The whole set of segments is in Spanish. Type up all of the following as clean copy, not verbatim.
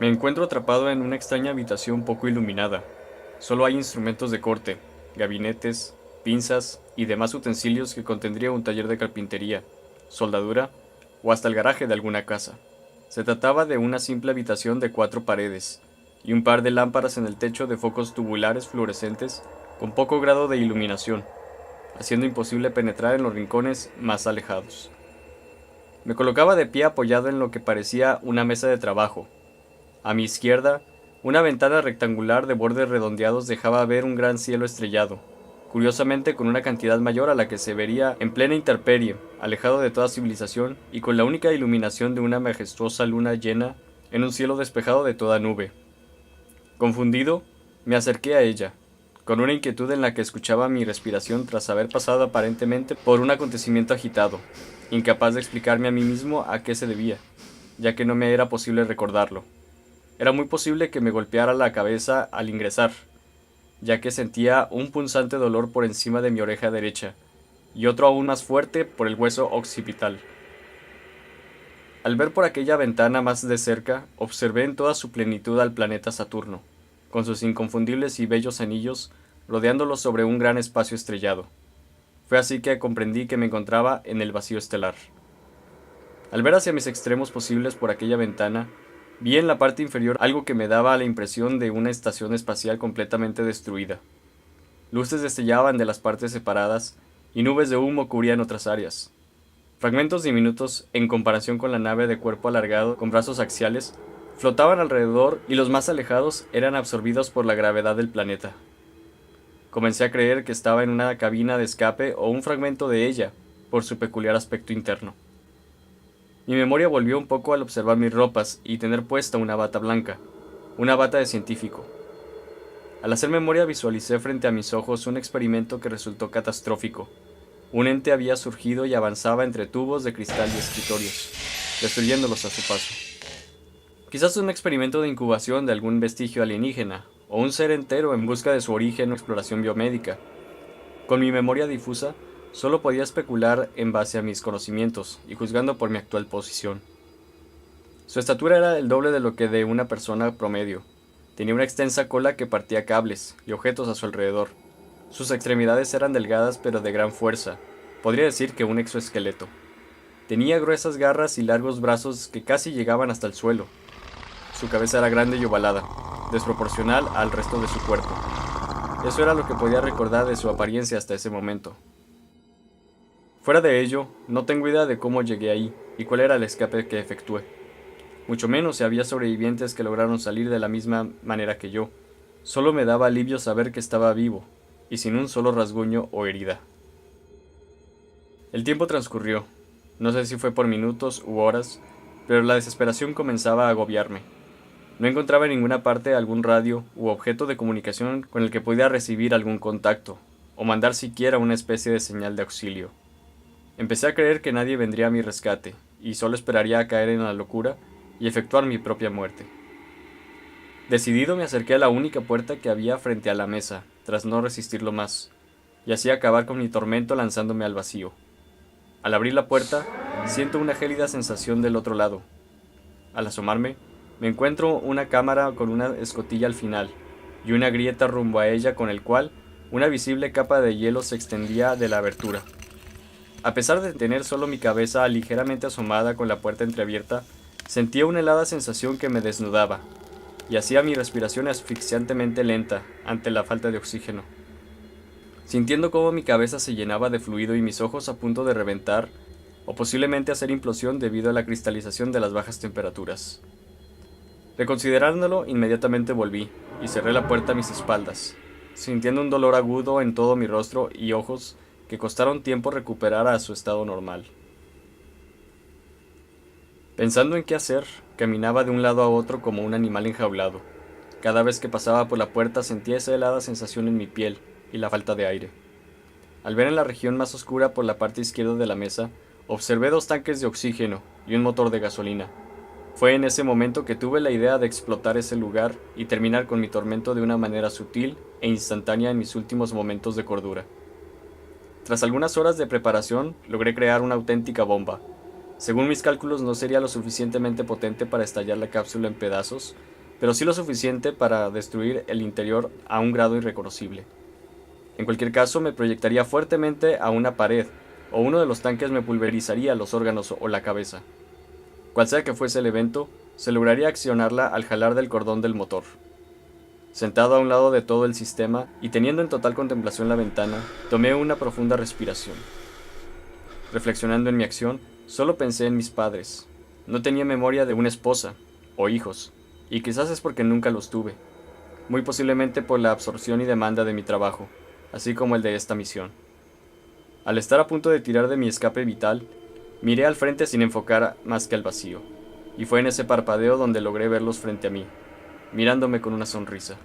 Me encuentro atrapado en una extraña habitación poco iluminada. Solo hay instrumentos de corte, gabinetes, pinzas y demás utensilios que contendría un taller de carpintería, soldadura o hasta el garaje de alguna casa. Se trataba de una simple habitación de 4 paredes y un par de lámparas en el techo de focos tubulares fluorescentes con poco grado de iluminación, haciendo imposible penetrar en los rincones más alejados. Me colocaba de pie apoyado en lo que parecía una mesa de trabajo. A mi izquierda, una ventana rectangular de bordes redondeados dejaba ver un gran cielo estrellado, curiosamente con una cantidad mayor a la que se vería en plena intemperie, alejado de toda civilización y con la única iluminación de una majestuosa luna llena en un cielo despejado de toda nube. Confundido, me acerqué a ella, con una inquietud en la que escuchaba mi respiración tras haber pasado aparentemente por un acontecimiento agitado, incapaz de explicarme a mí mismo a qué se debía, ya que no me era posible recordarlo. Era muy posible que me golpeara la cabeza al ingresar, ya que sentía un punzante dolor por encima de mi oreja derecha, y otro aún más fuerte por el hueso occipital. Al ver por aquella ventana más de cerca, observé en toda su plenitud al planeta Saturno, con sus inconfundibles y bellos anillos, rodeándolo sobre un gran espacio estrellado. Fue así que comprendí que me encontraba en el vacío estelar. Al ver hacia mis extremos posibles por aquella ventana, vi en la parte inferior algo que me daba la impresión de una estación espacial completamente destruida. Luces destellaban de las partes separadas y nubes de humo cubrían otras áreas. Fragmentos diminutos, en comparación con la nave de cuerpo alargado con brazos axiales, flotaban alrededor y los más alejados eran absorbidos por la gravedad del planeta. Comencé a creer que estaba en una cabina de escape o un fragmento de ella, por su peculiar aspecto interno. Mi memoria volvió un poco al observar mis ropas y tener puesta una bata blanca, una bata de científico. Al hacer memoria visualicé frente a mis ojos un experimento que resultó catastrófico. Un ente había surgido y avanzaba entre tubos de cristal y escritorios, destruyéndolos a su paso. Quizás un experimento de incubación de algún vestigio alienígena, o un ser entero en busca de su origen o exploración biomédica. Con mi memoria difusa, solo podía especular en base a mis conocimientos y juzgando por mi actual posición. Su estatura era el doble de lo que de una persona promedio. Tenía una extensa cola que partía cables y objetos a su alrededor. Sus extremidades eran delgadas pero de gran fuerza, podría decir que un exoesqueleto. Tenía gruesas garras y largos brazos que casi llegaban hasta el suelo. Su cabeza era grande y ovalada, desproporcional al resto de su cuerpo. Eso era lo que podía recordar de su apariencia hasta ese momento. Fuera de ello, no tengo idea de cómo llegué ahí y cuál era el escape que efectué. Mucho menos si había sobrevivientes que lograron salir de la misma manera que yo. Solo me daba alivio saber que estaba vivo, y sin un solo rasguño o herida. El tiempo transcurrió. No sé si fue por minutos u horas, pero la desesperación comenzaba a agobiarme. No encontraba en ninguna parte algún radio u objeto de comunicación con el que pudiera recibir algún contacto, o mandar siquiera una especie de señal de auxilio. Empecé a creer que nadie vendría a mi rescate, y solo esperaría a caer en la locura y efectuar mi propia muerte. Decidido me acerqué a la única puerta que había frente a la mesa, tras no resistirlo más, y así acabar con mi tormento lanzándome al vacío. Al abrir la puerta, siento una gélida sensación del otro lado. Al asomarme, me encuentro una cámara con una escotilla al final, y una grieta rumbo a ella con el cual una visible capa de hielo se extendía de la abertura. A pesar de tener solo mi cabeza ligeramente asomada con la puerta entreabierta, sentía una helada sensación que me desnudaba, y hacía mi respiración asfixiantemente lenta ante la falta de oxígeno. Sintiendo cómo mi cabeza se llenaba de fluido y mis ojos a punto de reventar, o posiblemente hacer implosión debido a la cristalización de las bajas temperaturas. Reconsiderándolo, inmediatamente volví, y cerré la puerta a mis espaldas, sintiendo un dolor agudo en todo mi rostro y ojos que costaron tiempo recuperar a su estado normal. Pensando en qué hacer, caminaba de un lado a otro como un animal enjaulado. Cada vez que pasaba por la puerta sentía esa helada sensación en mi piel y la falta de aire. Al ver en la región más oscura por la parte izquierda de la mesa, observé 2 tanques de oxígeno y un motor de gasolina. Fue en ese momento que tuve la idea de explotar ese lugar y terminar con mi tormento de una manera sutil e instantánea en mis últimos momentos de cordura. Tras algunas horas de preparación, logré crear una auténtica bomba. Según mis cálculos no sería lo suficientemente potente para estallar la cápsula en pedazos, pero sí lo suficiente para destruir el interior a un grado irreconocible. En cualquier caso, me proyectaría fuertemente a una pared, o uno de los tanques me pulverizaría los órganos o la cabeza. Cual sea que fuese el evento, se lograría accionarla al jalar del cordón del motor. Sentado a un lado de todo el sistema y teniendo en total contemplación la ventana, tomé una profunda respiración. Reflexionando en mi acción, solo pensé en mis padres. No tenía memoria de una esposa o hijos, y quizás es porque nunca los tuve, muy posiblemente por la absorción y demanda de mi trabajo, así como el de esta misión. Al estar a punto de tirar de mi escape vital, miré al frente sin enfocar más que al vacío, y fue en ese parpadeo donde logré verlos frente a mí, mirándome con una sonrisa.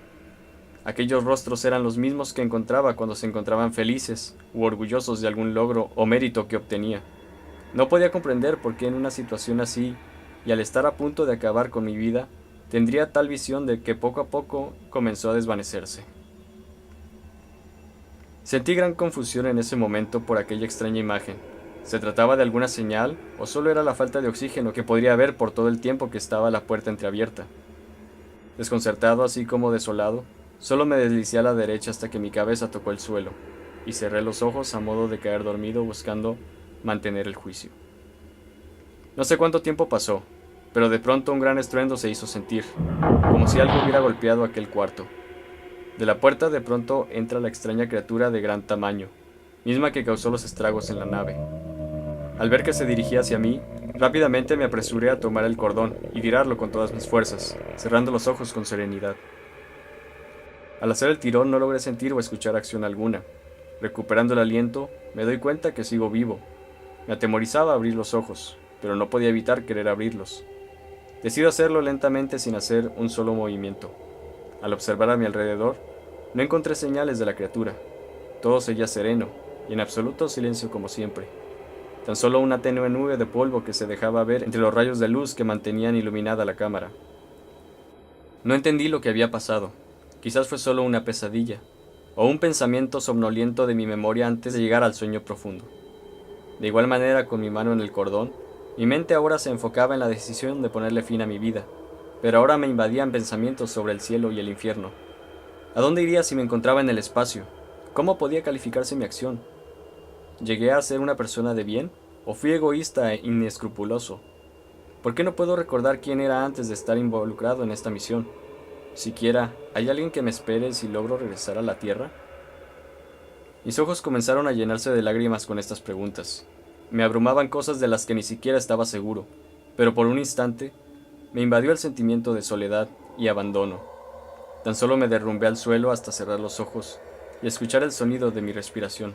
Aquellos rostros eran los mismos que encontraba cuando se encontraban felices u orgullosos de algún logro o mérito que obtenía. No podía comprender por qué en una situación así, y al estar a punto de acabar con mi vida, tendría tal visión de que poco a poco comenzó a desvanecerse. Sentí gran confusión en ese momento por aquella extraña imagen. ¿Se trataba de alguna señal o solo era la falta de oxígeno que podría haber por todo el tiempo que estaba la puerta entreabierta? Desconcertado así como desolado, solo me deslicé a la derecha hasta que mi cabeza tocó el suelo, y cerré los ojos a modo de caer dormido buscando mantener el juicio. No sé cuánto tiempo pasó, pero de pronto un gran estruendo se hizo sentir, como si algo hubiera golpeado aquel cuarto. De la puerta de pronto entra la extraña criatura de gran tamaño, misma que causó los estragos en la nave. Al ver que se dirigía hacia mí, rápidamente me apresuré a tomar el cordón y tirarlo con todas mis fuerzas, cerrando los ojos con serenidad. Al hacer el tirón no logré sentir o escuchar acción alguna. Recuperando el aliento, me doy cuenta que sigo vivo. Me atemorizaba abrir los ojos, pero no podía evitar querer abrirlos. Decido hacerlo lentamente sin hacer un solo movimiento. Al observar a mi alrededor, no encontré señales de la criatura. Todo seguía sereno y en absoluto silencio como siempre. Tan solo una tenue nube de polvo que se dejaba ver entre los rayos de luz que mantenían iluminada la cámara. No entendí lo que había pasado. Quizás fue solo una pesadilla, o un pensamiento somnoliento de mi memoria antes de llegar al sueño profundo. De igual manera, con mi mano en el cordón, mi mente ahora se enfocaba en la decisión de ponerle fin a mi vida, pero ahora me invadían pensamientos sobre el cielo y el infierno. ¿A dónde iría si me encontraba en el espacio? ¿Cómo podía calificarse mi acción? ¿Llegué a ser una persona de bien? ¿O fui egoísta e inescrupuloso? ¿Por qué no puedo recordar quién era antes de estar involucrado en esta misión? Siquiera, ¿hay alguien que me espere si logro regresar a la Tierra? Mis ojos comenzaron a llenarse de lágrimas con estas preguntas. Me abrumaban cosas de las que ni siquiera estaba seguro, pero por un instante me invadió el sentimiento de soledad y abandono. Tan solo me derrumbé al suelo hasta cerrar los ojos y escuchar el sonido de mi respiración.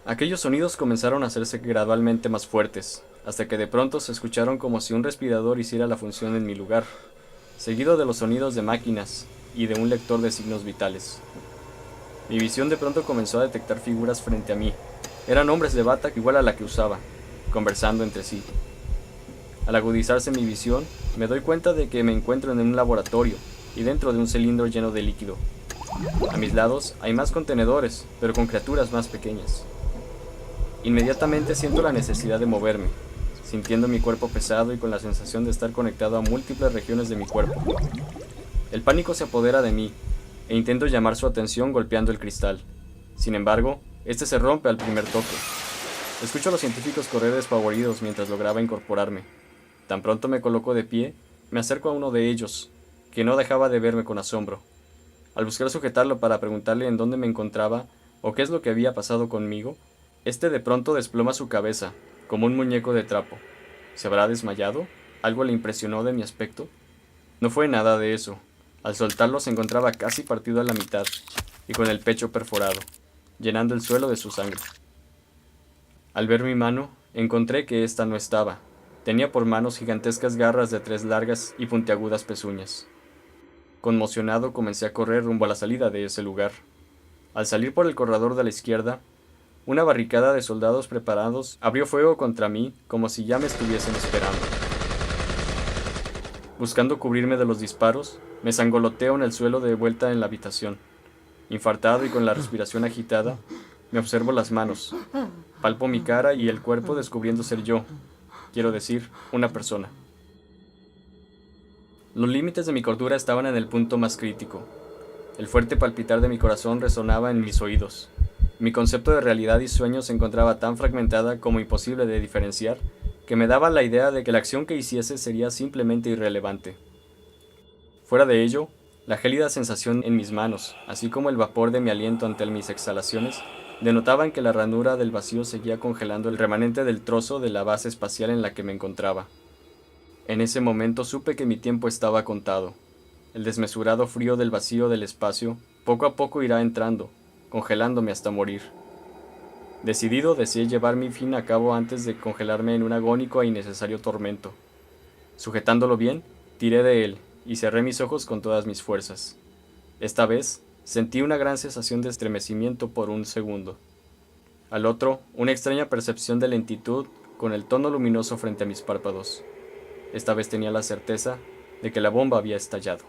Aquellos sonidos comenzaron a hacerse gradualmente más fuertes, hasta que de pronto se escucharon como si un respirador hiciera la función en mi lugar, seguido de los sonidos de máquinas y de un lector de signos vitales. Mi visión de pronto comenzó a detectar figuras frente a mí. Eran hombres de bata igual a la que usaba, conversando entre sí. Al agudizarse mi visión, me doy cuenta de que me encuentro en un laboratorio y dentro de un cilindro lleno de líquido. A mis lados hay más contenedores, pero con criaturas más pequeñas. Inmediatamente siento la necesidad de moverme, sintiendo mi cuerpo pesado y con la sensación de estar conectado a múltiples regiones de mi cuerpo. El pánico se apodera de mí, e intento llamar su atención golpeando el cristal. Sin embargo, este se rompe al primer toque. Escucho a los científicos correr despavoridos mientras lograba incorporarme. Tan pronto me coloco de pie, me acerco a uno de ellos, que no dejaba de verme con asombro. Al buscar sujetarlo para preguntarle en dónde me encontraba o qué es lo que había pasado conmigo, este de pronto desploma su cabeza, como un muñeco de trapo. ¿Se habrá desmayado? ¿Algo le impresionó de mi aspecto? No fue nada de eso. Al soltarlo se encontraba casi partido a la mitad, y con el pecho perforado, llenando el suelo de su sangre. Al ver mi mano, encontré que ésta no estaba. Tenía por manos gigantescas garras de 3 largas y puntiagudas pezuñas. Conmocionado comencé a correr rumbo a la salida de ese lugar. Al salir por el corredor de la izquierda, una barricada de soldados preparados abrió fuego contra mí como si ya me estuviesen esperando. Buscando cubrirme de los disparos, me zangoloteo en el suelo de vuelta en la habitación. Infartado y con la respiración agitada, me observo las manos. Palpo mi cara y el cuerpo descubriendo ser yo, quiero decir, una persona. Los límites de mi cordura estaban en el punto más crítico. El fuerte palpitar de mi corazón resonaba en mis oídos. Mi concepto de realidad y sueño se encontraba tan fragmentada como imposible de diferenciar, que me daba la idea de que la acción que hiciese sería simplemente irrelevante. Fuera de ello, la gélida sensación en mis manos, así como el vapor de mi aliento ante mis exhalaciones, denotaban que la ranura del vacío seguía congelando el remanente del trozo de la base espacial en la que me encontraba. En ese momento supe que mi tiempo estaba contado. El desmesurado frío del vacío del espacio poco a poco irá entrando, congelándome hasta morir. Decidido, deseé llevar mi fin a cabo antes de congelarme en un agónico e innecesario tormento. Sujetándolo bien, tiré de él y cerré mis ojos con todas mis fuerzas. Esta vez, sentí una gran sensación de estremecimiento por un segundo. Al otro, una extraña percepción de lentitud con el tono luminoso frente a mis párpados. Esta vez tenía la certeza de que la bomba había estallado.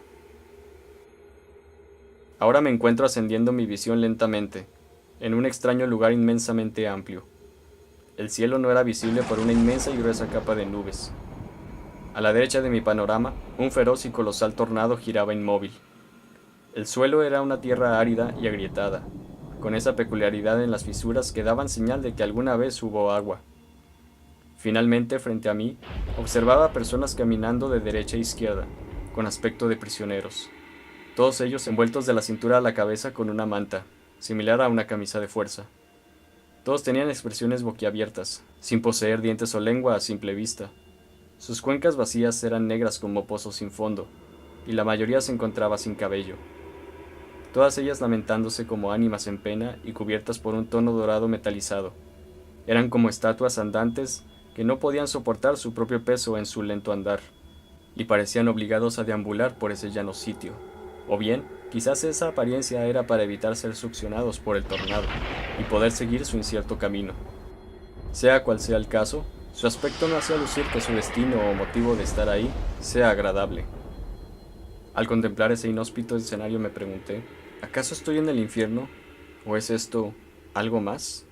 Ahora me encuentro ascendiendo mi visión lentamente, en un extraño lugar inmensamente amplio. El cielo no era visible por una inmensa y gruesa capa de nubes. A la derecha de mi panorama, un feroz y colosal tornado giraba inmóvil. El suelo era una tierra árida y agrietada, con esa peculiaridad en las fisuras que daban señal de que alguna vez hubo agua. Finalmente, frente a mí, observaba a personas caminando de derecha a izquierda, con aspecto de prisioneros. Todos ellos envueltos de la cintura a la cabeza con una manta, similar a una camisa de fuerza. Todos tenían expresiones boquiabiertas, sin poseer dientes o lengua a simple vista. Sus cuencas vacías eran negras como pozos sin fondo, y la mayoría se encontraba sin cabello. Todas ellas lamentándose como ánimas en pena y cubiertas por un tono dorado metalizado. Eran como estatuas andantes que no podían soportar su propio peso en su lento andar, y parecían obligados a deambular por ese llano sitio. O bien, quizás esa apariencia era para evitar ser succionados por el tornado y poder seguir su incierto camino. Sea cual sea el caso, su aspecto no hacía lucir que su destino o motivo de estar ahí sea agradable. Al contemplar ese inhóspito escenario me pregunté, ¿acaso estoy en el infierno? ¿O es esto algo más?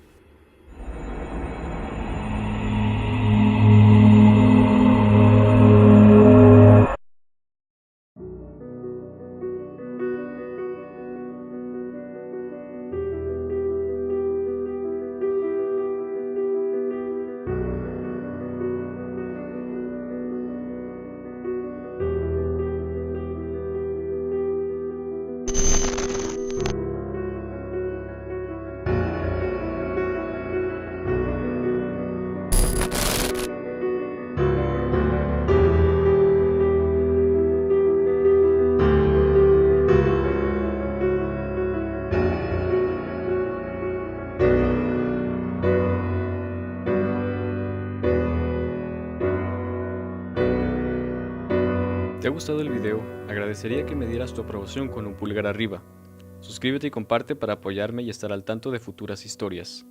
¿Te ha gustado el video? Agradecería que me dieras tu aprobación con un pulgar arriba. Suscríbete y comparte para apoyarme y estar al tanto de futuras historias.